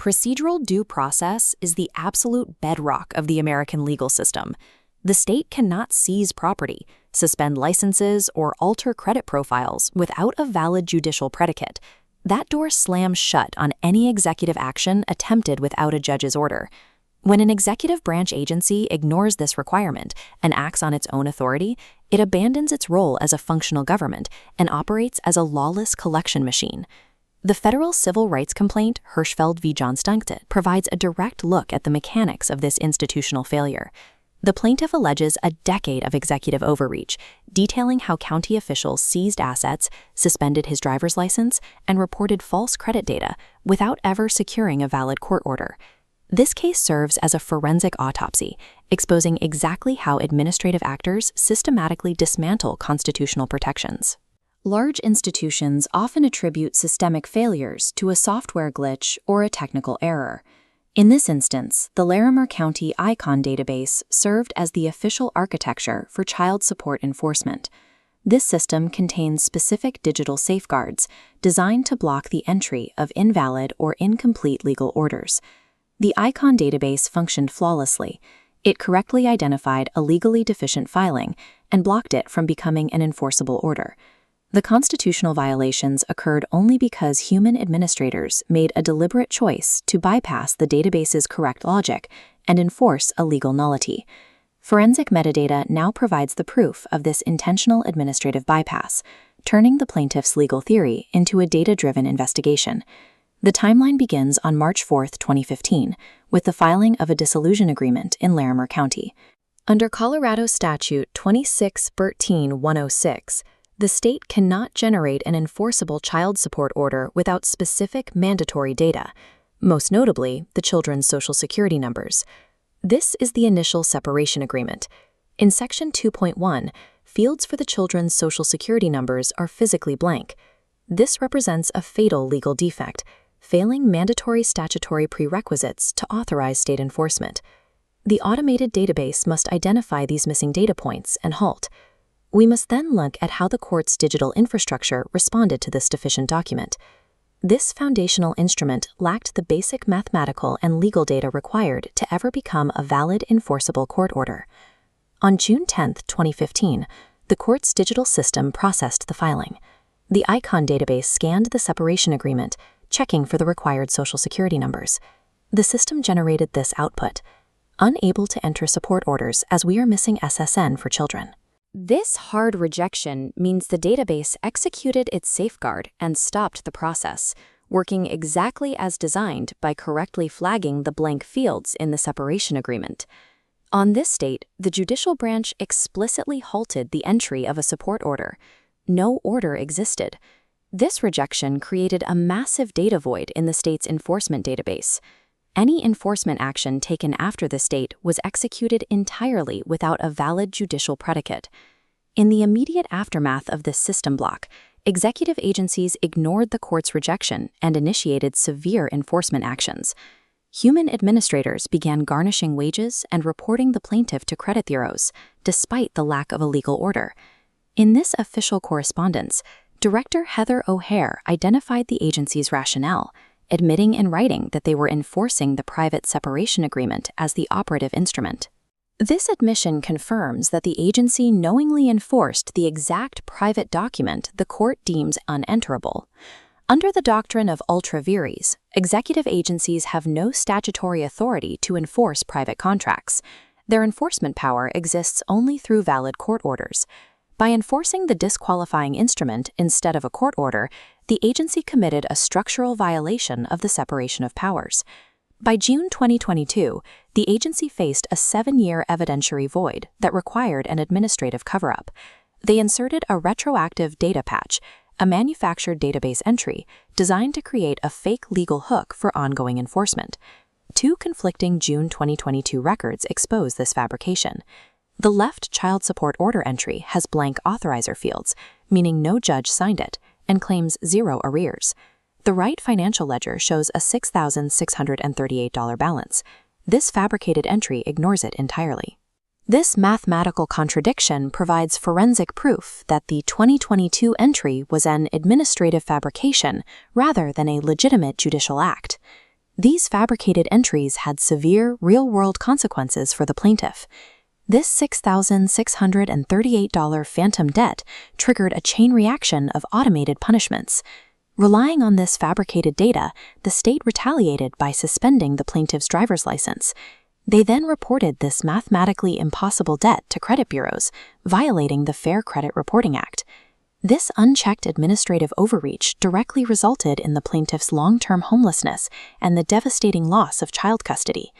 Procedural due process is the absolute bedrock of the American legal system. The state cannot seize property, suspend licenses, or alter credit profiles without a valid judicial predicate. That door slams shut on any executive action attempted without a judge's order. When an executive branch agency ignores this requirement and acts on its own authority, it abandons its role as a functional government and operates as a lawless collection machine. The federal civil rights complaint, Hirschfeld v. Johnston, provides a direct look at the mechanics of this institutional failure. The plaintiff alleges a decade of executive overreach, detailing how county officials seized assets, suspended his driver's license, and reported false credit data without ever securing a valid court order. This case serves as a forensic autopsy, exposing exactly how administrative actors systematically dismantle constitutional protections. Large institutions often attribute systemic failures to a software glitch or a technical error. In this instance, the Larimer County ICON database served as the official architecture for child support enforcement. This system contains specific digital safeguards designed to block the entry of invalid or incomplete legal orders. The ICON database functioned flawlessly. It correctly identified a legally deficient filing and blocked it from becoming an enforceable order. The constitutional violations occurred only because human administrators made a deliberate choice to bypass the database's correct logic and enforce a legal nullity. Forensic metadata now provides the proof of this intentional administrative bypass, turning the plaintiff's legal theory into a data-driven investigation. The timeline begins on March 4, 2015, with the filing of a dissolution agreement in Larimer County. Under Colorado Statute 26-13106, the state cannot generate an enforceable child support order without specific mandatory data, most notably the children's Social Security numbers. This is the initial separation agreement. In Section 2.1, fields for the children's Social Security numbers are physically blank. This represents a fatal legal defect, failing mandatory statutory prerequisites to authorize state enforcement. The automated database must identify these missing data points and halt. We must then look at how the court's digital infrastructure responded to this deficient document. This foundational instrument lacked the basic mathematical and legal data required to ever become a valid enforceable court order. On June 10, 2015, the court's digital system processed the filing. The ICON database scanned the separation agreement, checking for the required Social Security numbers. The system generated this output: unable to enter support orders as we are missing SSN for children. This hard rejection means the database executed its safeguard and stopped the process, working exactly as designed by correctly flagging the blank fields in the separation agreement. On this date, the judicial branch explicitly halted the entry of a support order. No order existed. This rejection created a massive data void in the state's enforcement database. Any enforcement action taken after this date was executed entirely without a valid judicial predicate. In the immediate aftermath of this system block, executive agencies ignored the court's rejection and initiated severe enforcement actions. Human administrators began garnishing wages and reporting the plaintiff to credit bureaus, despite the lack of a legal order. In this official correspondence, Director Heather O'Hare identified the agency's rationale, admitting in writing that they were enforcing the private separation agreement as the operative instrument. This admission confirms that the agency knowingly enforced the exact private document the court deems unenterable. Under the doctrine of ultra vires, executive agencies have no statutory authority to enforce private contracts. Their enforcement power exists only through valid court orders. By enforcing the disqualifying instrument instead of a court order, the agency committed a structural violation of the separation of powers. By June 2022, the agency faced a 7-year evidentiary void that required an administrative cover-up. They inserted a retroactive data patch, a manufactured database entry designed to create a fake legal hook for ongoing enforcement. 2 conflicting June 2022 records expose this fabrication. The left child support order entry has blank authorizer fields, meaning no judge signed it, and claims 0 arrears. The right financial ledger shows a $6,638 balance. This fabricated entry ignores it entirely. This mathematical contradiction provides forensic proof that the 2022 entry was an administrative fabrication rather than a legitimate judicial act. These fabricated entries had severe, real-world consequences for the plaintiff. This $6,638 phantom debt triggered a chain reaction of automated punishments. Relying on this fabricated data, the state retaliated by suspending the plaintiff's driver's license. They then reported this mathematically impossible debt to credit bureaus, violating the Fair Credit Reporting Act. This unchecked administrative overreach directly resulted in the plaintiff's long-term homelessness and the devastating loss of child custody.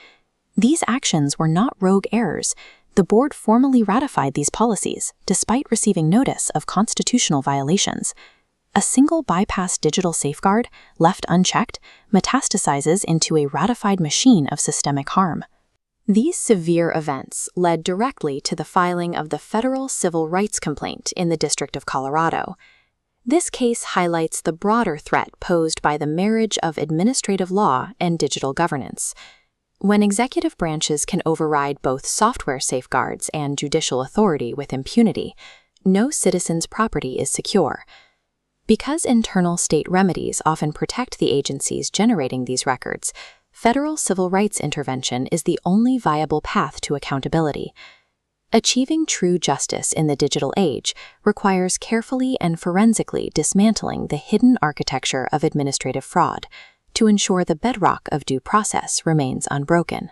These actions were not rogue errors. The board formally ratified these policies, despite receiving notice of constitutional violations. A single bypass digital safeguard, left unchecked, metastasizes into a ratified machine of systemic harm. These severe events led directly to the filing of the federal civil rights complaint in the District of Colorado. This case highlights the broader threat posed by the marriage of administrative law and digital governance. When executive branches can override both software safeguards and judicial authority with impunity, no citizen's property is secure. Because internal state remedies often protect the agencies generating these records, federal civil rights intervention is the only viable path to accountability. Achieving true justice in the digital age requires carefully and forensically dismantling the hidden architecture of administrative fraud to ensure the bedrock of due process remains unbroken.